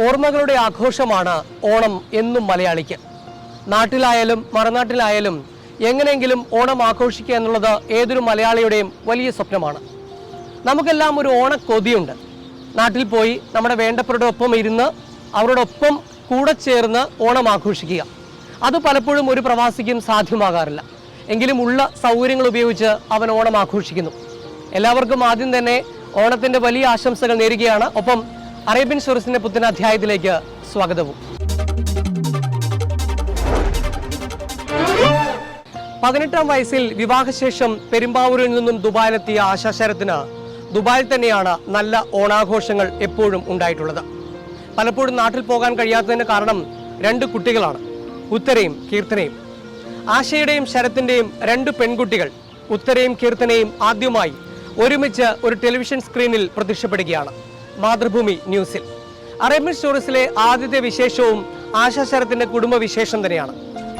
ഓർമ്മകളുടെ ആഘോഷമാണ് ഓണം എന്നും മലയാളിക്ക്. നാട്ടിലായാലും മറുനാട്ടിലായാലും എങ്ങനെയെങ്കിലും ഓണം ആഘോഷിക്കുക എന്നുള്ളത് ഏതൊരു മലയാളിയുടെയും വലിയ സ്വപ്നമാണ്. നമുക്കെല്ലാം ഒരു ഓണക്കൊതിയുണ്ട്. നാട്ടിൽ പോയി നമ്മുടെ വേണ്ടപ്പെട്ടവരുടെ ഒപ്പം ഇരുന്ന് അവരോടൊപ്പം കൂടെ ചേർന്ന് ഓണം ആഘോഷിക്കുക. അത് പലപ്പോഴും ഒരു പ്രവാസിക്കും സാധ്യമാകാറില്ല. എങ്കിലും ഉള്ള സൗകര്യങ്ങൾ ഉപയോഗിച്ച് അവൻ ഓണം ആഘോഷിക്കുന്നു. എല്ലാവർക്കും ആദ്യം തന്നെ ഓണത്തിൻ്റെ വലിയ ആശംസകൾ നേരുകയാണ്. ഒപ്പം അറേബ്യൻ സ്റ്റോറീസിൻ്റെ പുത്തൻ അധ്യായത്തിലേക്ക് സ്വാഗതവും. 18-ാം വയസ്സിൽ വിവാഹശേഷം പെരുമ്പാവൂരിൽ നിന്നും ദുബായിലെത്തിയ ആശാ ശരത്തിന് ദുബായിൽ തന്നെയാണ് നല്ല ഓണാഘോഷങ്ങൾ എപ്പോഴും ഉണ്ടായിട്ടുള്ളത്. പലപ്പോഴും നാട്ടിൽ പോകാൻ കഴിയാത്തതിന് കാരണം 2 കുട്ടികളാണ്, ഉത്തരയും കീർത്തനയും. ആശയുടെയും ശരത്തിൻ്റെയും 2 പെൺകുട്ടികൾ ഉത്തരയും കീർത്തനയും ആദ്യമായി ഒരുമിച്ച് ഒരു ടെലിവിഷൻ സ്ക്രീനിൽ പ്രത്യക്ഷപ്പെടുകയാണ് മാതൃഭൂമി ന്യൂസിൽ. അറേബ്യൻ സ്റ്റോറീസിലെ ആദ്യത്തെ വിശേഷവും ആശാ ശരത്തിൻ്റെ കുടുംബ വിശേഷം തന്നെയാണ്.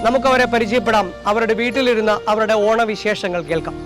നമുക്കവരെ പരിചയപ്പെടാം. അവരുടെ വീട്ടിലിരുന്ന് അവരുടെ ഓണവിശേഷങ്ങൾ കേൾക്കാം.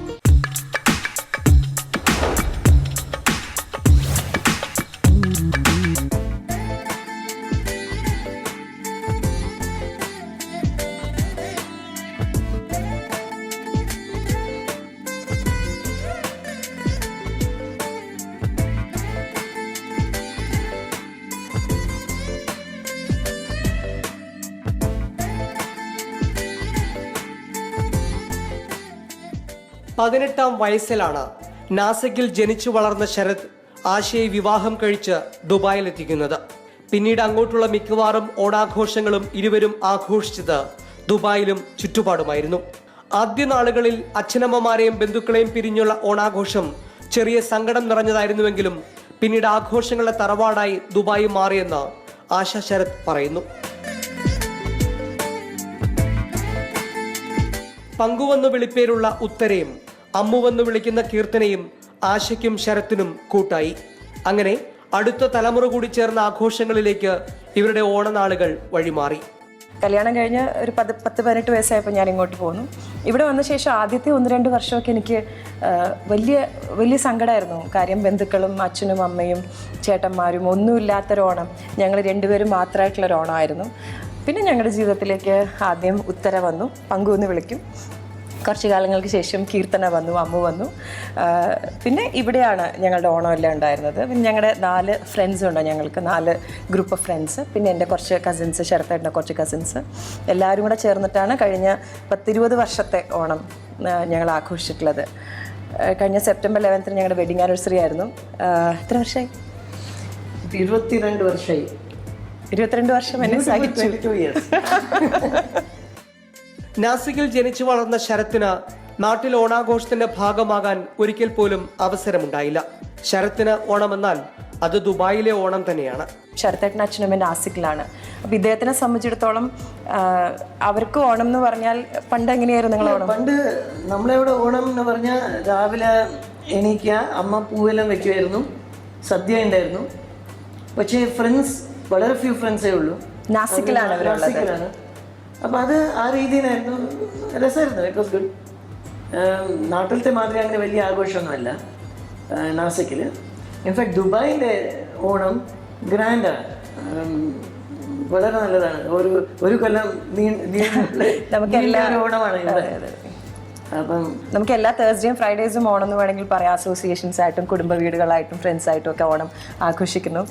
പതിനെട്ടാം വയസ്സിലാണ് നാസിക്കിൽ ജനിച്ചു വളർന്ന ശരത് ആശയെ വിവാഹം കഴിച്ച് ദുബായിലെത്തിക്കുന്നത്. പിന്നീട് അങ്ങോട്ടുള്ള മിക്കവാറും ഓണാഘോഷങ്ങളും ഇരുവരും ആഘോഷിച്ചത് ദുബായിലും ചുറ്റുപാടുമായിരുന്നു. ആദ്യ നാളുകളിൽ അച്ഛനമ്മമാരെയും ബന്ധുക്കളെയും പിരിഞ്ഞുള്ള ഓണാഘോഷം ചെറിയ സങ്കടം നിറഞ്ഞതായിരുന്നുവെങ്കിലും പിന്നീട് ആഘോഷങ്ങളുടെ തറവാടായി ദുബായി മാറിയെന്ന് ആശാ ശരത് പറയുന്നു. പങ്കുവെന്ന് വിളിപ്പേരുള്ള ഉത്തരയും അമ്മുവെന്ന് വിളിക്കുന്ന കീർത്തനയും ആശയ്ക്കും ശരത്തിനും കൂട്ടായി. അങ്ങനെ അടുത്ത തലമുറ കൂടി ചേർന്ന ആഘോഷങ്ങളിലേക്ക് ഇവരുടെ ഓണനാളുകൾ വഴിമാറി. കല്യാണം കഴിഞ്ഞ് ഒരു 10-18 വയസ്സായപ്പോൾ ഞാൻ ഇങ്ങോട്ട് പോന്നു. ഇവിടെ വന്ന ശേഷം ആദ്യത്തെ 1-2 വർഷമൊക്കെ എനിക്ക് വലിയ സങ്കടമായിരുന്നു. കാര്യം ബന്ധുക്കളും അച്ഛനും അമ്മയും ചേട്ടന്മാരും ഒന്നുമില്ലാത്തൊരോണം, ഞങ്ങൾ 2 പേരും മാത്രമായിട്ടുള്ളൊരു ഓണമായിരുന്നു. പിന്നെ ഞങ്ങളുടെ ജീവിതത്തിലേക്ക് ആദ്യം ഉത്തര വന്നു, പങ്കുവെന്ന് വിളിക്കും. കുറച്ച് കാലങ്ങൾക്ക് ശേഷം കീർത്തന വന്നു, അമ്മു വന്നു. പിന്നെ ഇവിടെയാണ് ഞങ്ങളുടെ ഓണമെല്ലാം ഉണ്ടായിരുന്നത്. പിന്നെ ഞങ്ങളുടെ 4 ഫ്രണ്ട്സ് ഉണ്ട്, ഞങ്ങൾക്ക് 4 ഗ്രൂപ്പ് ഓഫ് ഫ്രണ്ട്സ്. പിന്നെ എൻ്റെ കുറച്ച് കസിൻസ്, ശരത്തേട്ടൻ്റെ കുറച്ച് കസിൻസ്, എല്ലാവരും കൂടെ ചേർന്നിട്ടാണ് കഴിഞ്ഞ 10-20 വർഷത്തെ ഓണം ഞങ്ങൾ ആഘോഷിച്ചിട്ടുള്ളത്. കഴിഞ്ഞ സെപ്റ്റംബർ 11 ഞങ്ങളുടെ വെഡിങ് ആനിവേഴ്സറി ആയിരുന്നു. എത്ര വർഷമായി? 22 വർഷമായി. 22 വർഷം എന്നെ സഹിച്ചു. നാസിക്കിൽ ജനിച്ചു വളർന്ന ശരത്തിന് നാട്ടിൽ ഓണാഘോഷത്തിന്റെ ഭാഗമാകാൻ ഒരിക്കൽ പോലും അവസരമുണ്ടായില്ല. ശരത്തിന് ഓണമെന്നാൽ അത് ദുബായിലെ ഓണം തന്നെയാണ്. ശരത്തേട്ടൻ്റെ അച്ഛനമ്മ നാസിക്കിലാണ്. അപ്പോൾ ഇദ്ദേഹത്തിനെ സംബന്ധിച്ചിടത്തോളം അവർക്ക് ഓണം എന്ന് പറഞ്ഞാൽ പണ്ട് എങ്ങനെയായിരുന്നു നിങ്ങൾ ഓണം? പണ്ട് നമ്മളിവിടെ ഓണം എന്ന് പറഞ്ഞാൽ രാവിലെ എണീക്കുക, അമ്മ പൂവെല്ലാം വെക്കുമായിരുന്നു, സദ്യ ഉണ്ടായിരുന്നു. പക്ഷേ ഫ്രണ്ട്സ് വളരെ ഫ്യൂ ഫ്രണ്ട്സേ ഉള്ളൂ. നാസിക്കിലാണ്. അപ്പം അത് ആ രീതിയിലായിരുന്നു, രസമായിരുന്നു. It was good. നാട്ടിലത്തെ മാതിരി അങ്ങനെ വലിയ ആഘോഷമൊന്നുമല്ല നാസിക്കിൽ. ഇൻഫാക്ട് ദുബായിൻ്റെ ഓണം ഗ്രാൻഡാണ്, വളരെ നല്ലതാണ്. ഒരു കൊല്ലം ഓണമാണ് ഇവിടെ. അപ്പം നമുക്ക് എല്ലാ തേഴ്സ്ഡേയും ഫ്രൈഡേസും ഓണം എന്ന് വേണമെങ്കിൽ പറയാം. അസോസിയേഷൻസ് ആയിട്ടും കുടുംബ വീടുകളായിട്ടും ഫ്രണ്ട്സായിട്ടും ഒക്കെ ഓണം ആഘോഷിക്കുന്നു.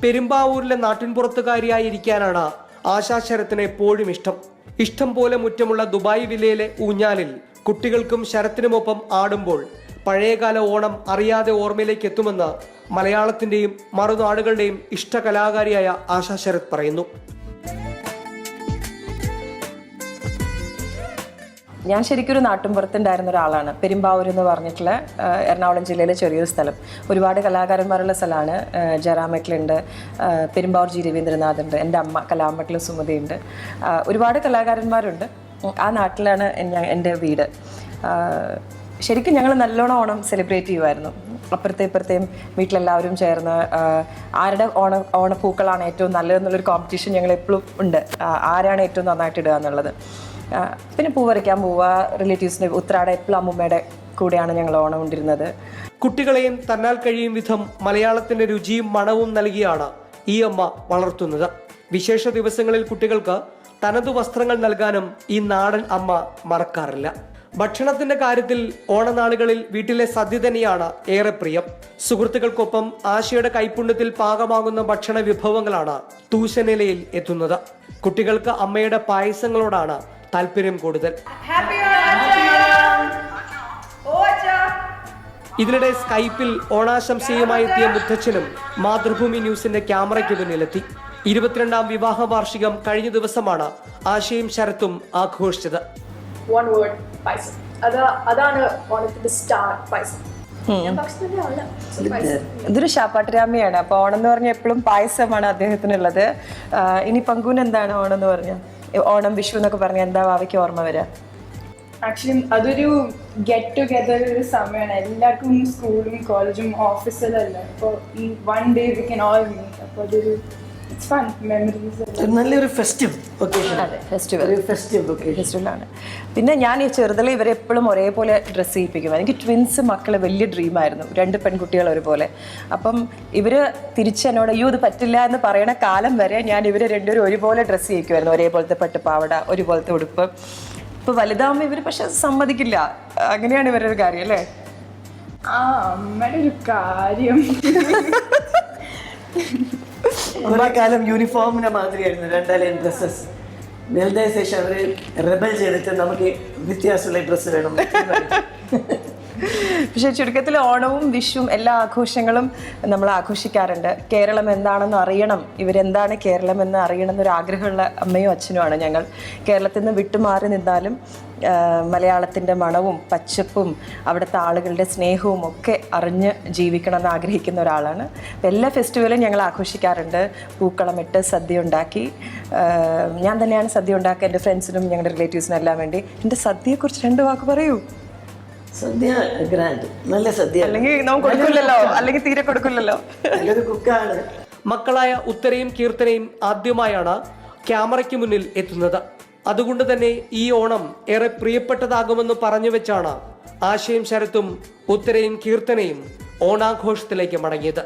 പെരുമ്പാവൂരിലെ നാട്ടിൻപുറത്തുകാരിയായിരിക്കാനാണ് ആശാ ശരത്തിന് എപ്പോഴും ഇഷ്ടം പോലെ മുറ്റമുള്ള ദുബായ് വില്ലയിലെ ഊഞ്ഞാലിൽ കുട്ടികൾക്കും ശരത്തിനുമൊപ്പം ആടുമ്പോൾ പഴയകാല ഓണം അറിയാതെ ഓർമ്മയിലേക്ക് എത്തുമെന്ന് മലയാളത്തിൻ്റെയും മറുനാടുകളുടെയും ഇഷ്ട കലാകാരിയായ ആശാ ശരത് പറയുന്നു. ഞാൻ ശരിക്കും ഒരു നാട്ടിൻപുറത്തുണ്ടായിരുന്ന ഒരാളാണ്. പെരുമ്പാവൂർ എന്ന് പറഞ്ഞിട്ടുള്ള എറണാകുളം ജില്ലയിലെ ചെറിയൊരു സ്ഥലം. ഒരുപാട് കലാകാരന്മാരുള്ള സ്ഥലമാണ്. ജയറാമേട്ടലുണ്ട്, പെരുമ്പാവൂർ ജി രവീന്ദ്രനാഥ് ഉണ്ട്, എൻ്റെ അമ്മ കലാമേട്ടലും സുമതിയുണ്ട്, ഒരുപാട് കലാകാരന്മാരുണ്ട്. ആ നാട്ടിലാണ് എൻ്റെ വീട്. ശരിക്കും ഞങ്ങൾ നല്ലോണം ഓണം സെലിബ്രേറ്റ് ചെയ്യുമായിരുന്നു. അപ്പുറത്തെയും വീട്ടിലെല്ലാവരും ചേർന്ന് ആരുടെ ഓണപ്പൂക്കളാണ് ഏറ്റവും നല്ലതെന്നുള്ളൊരു കോമ്പറ്റീഷൻ ഞങ്ങൾ എപ്പോഴും ഉണ്ട്. ആരാണ് ഏറ്റവും നന്നായിട്ട് ഇടുക എന്നുള്ളത്. പിന്നെ പൂ പറിക്കാൻ പോവുക, റിലേറ്റീവ്സിൻ്റെ ഉത്രാട എപ്പോഴും അമ്മൂമ്മയുടെ കൂടെയാണ് ഞങ്ങൾ ഓണം കൊണ്ടിരുന്നത്. കുട്ടികളെയും തന്നാൽ കഴിയും വിധം മലയാളത്തിന്റെ രുചിയും മണവും നൽകിയാണ് ഈ അമ്മ വളർത്തുന്നത്. വിശേഷ ദിവസങ്ങളിൽ കുട്ടികൾക്ക് തനതു വസ്ത്രങ്ങൾ നൽകാനും ഈ നാടൻ അമ്മ മറക്കാറില്ല. ഭക്ഷണത്തിന്റെ കാര്യത്തിൽ ഓണനാളുകളിൽ വീട്ടിലെ സദ്യ തന്നെയാണ് ഏറെ പ്രിയം. സുഹൃത്തുക്കൾക്കൊപ്പം ആശയുടെ കൈപ്പുണ്യത്തിൽ പാകമാകുന്ന ഭക്ഷണ വിഭവങ്ങളാണ് തൂശനിലയിൽ എത്തുന്നത്. കുട്ടികൾക്ക് അമ്മയുടെ പായസങ്ങളോടാണ് താല്പര്യം കൂടുതൽ. ഇതിനിടെ സ്കൈപ്പിൽ ഓണാശംസയുമായി എത്തിയ മുത്തച്ഛനും മാതൃഭൂമി ന്യൂസിന്റെ ക്യാമറയ്ക്ക് മുന്നിലെത്തി. 22ാം വിവാഹ വാർഷികം കഴിഞ്ഞ ദിവസമാണ് ആശയും ശരത്തും ആഘോഷിച്ചത്. ഇതൊരു ശാപ്പാട്ടുരാമയാണ്. അപ്പൊ ഓണം എന്ന് പറഞ്ഞാൽ എപ്പോഴും പായസമാണ് അദ്ദേഹത്തിനുള്ളത്. ഇനി പങ്കുവിന് എന്താണ് ഓണം എന്ന് പറഞ്ഞാൽ? ഓണം വിഷു എന്നൊക്കെ പറഞ്ഞാൽ എന്താ ഭാവിക്ക് ഓർമ്മ വരിക? ആക്ച്വലി അതൊരു ഗെറ്റ് ടുഗെദർ ഒരു സമയമാണ്. എല്ലാവർക്കും സ്കൂളും കോളേജും ഓഫീസിലല്ല. അപ്പോൾ ഈ one day we can all meet. അപ്പോൾ അതൊരു ഇറ്റ്സ് ഫൺ മെമ്മറീസ്. നല്ലൊരു ഫെസ്റ്റീവ് ഒക്കേഷൻ. അതെ, ഫെസ്റ്റിവൽ ഫെസ്റ്റിവലാണ്. പിന്നെ ഞാൻ ഈ ചെറുതിലെ ഇവരെ എപ്പോഴും ഒരേപോലെ ഡ്രസ്സ് ചെയ്യിപ്പിക്കും. എനിക്ക് ട്വിൻസ് മക്കള് വലിയ ഡ്രീമായിരുന്നു, 2 പെൺകുട്ടികൾ ഒരുപോലെ. അപ്പം ഇവര് തിരിച്ചെന്നോട് അയ്യോ ഇത് പറ്റില്ല എന്ന് പറയണ കാലം വരെ ഞാൻ ഇവരെ രണ്ടുപേരും ഒരുപോലെ ഡ്രസ്സ് ചെയ്യിക്കുമായിരുന്നു. ഒരേപോലത്തെ പട്ടുപാവട, ഒരുപോലത്തെ ഉടുപ്പ്. ഇപ്പൊ വലുതാവുമ്പോൾ ഇവര് പക്ഷെ സമ്മതിക്കില്ല. അങ്ങനെയാണ് ഇവരൊരു കാര്യം അല്ലേ? അമ്മയുടെ ഒരു കാര്യം. കുറെ കാലം യൂണിഫോമിന്റെ മാതിരിയായിരുന്നു 2 ലൈൻ ഡ്രസ്സസ്. വലുതായ ശേഷം അവര് റെബൽ ചെയ്തിട്ട് നമുക്ക് വ്യത്യാസമുള്ള ഡ്രസ്സ് വേണം. പക്ഷെ ചുരുക്കത്തിൽ ഓണവും വിഷുവും എല്ലാ ആഘോഷങ്ങളും നമ്മൾ ആഘോഷിക്കാറുണ്ട്. കേരളം എന്താണെന്ന് അറിയണം, ഇവരെന്താണ് കേരളം എന്ന് അറിയണം എന്നൊരു ആഗ്രഹമുള്ള അമ്മയും അച്ഛനുമാണ് ഞങ്ങൾ. കേരളത്തിൽ നിന്ന് വിട്ടുമാറി നിന്നാലും മലയാളത്തിൻ്റെ മണവും പച്ചപ്പും അവിടുത്തെ ആളുകളുടെ സ്നേഹവും ഒക്കെ അറിഞ്ഞ് ജീവിക്കണം എന്ന് ആഗ്രഹിക്കുന്ന ഒരാളാണ്. എല്ലാ ഫെസ്റ്റിവലും ഞങ്ങൾ ആഘോഷിക്കാറുണ്ട്. പൂക്കളമിട്ട് സദ്യ ഉണ്ടാക്കി, ഞാൻ തന്നെയാണ് സദ്യ ഉണ്ടാക്കുക എൻ്റെ ഫ്രണ്ട്സിനും ഞങ്ങളുടെ റിലേറ്റീവ്സിനും എല്ലാം വേണ്ടി. എൻ്റെ സദ്യയെക്കുറിച്ച് 2 വാക്ക് പറയൂ. സദ്യ ഗ്രാൻഡ്, നല്ല സദ്യ. അല്ലെങ്കിൽ നമുക്ക് കൊടുക്കില്ലല്ലോ, അല്ലെങ്കിൽ തീരെ കൊടുക്കില്ലല്ലോ. നല്ലൊരു കുക്കാണ്. മക്കളായ ഉത്തരയും കീർത്തനയും ആദ്യമായാണ് ക്യാമറയ്ക്ക് മുന്നിൽ എത്തുന്നത്. അതുകൊണ്ട് തന്നെ ഈ ഓണം ഏറെ പ്രിയപ്പെട്ടതാകുമെന്ന് പറഞ്ഞു വെച്ചാണ് ആശയും ശരത്തും ഉത്തരയും കീർത്തനയും ഓണാഘോഷത്തിലേക്ക് മടങ്ങിയത്.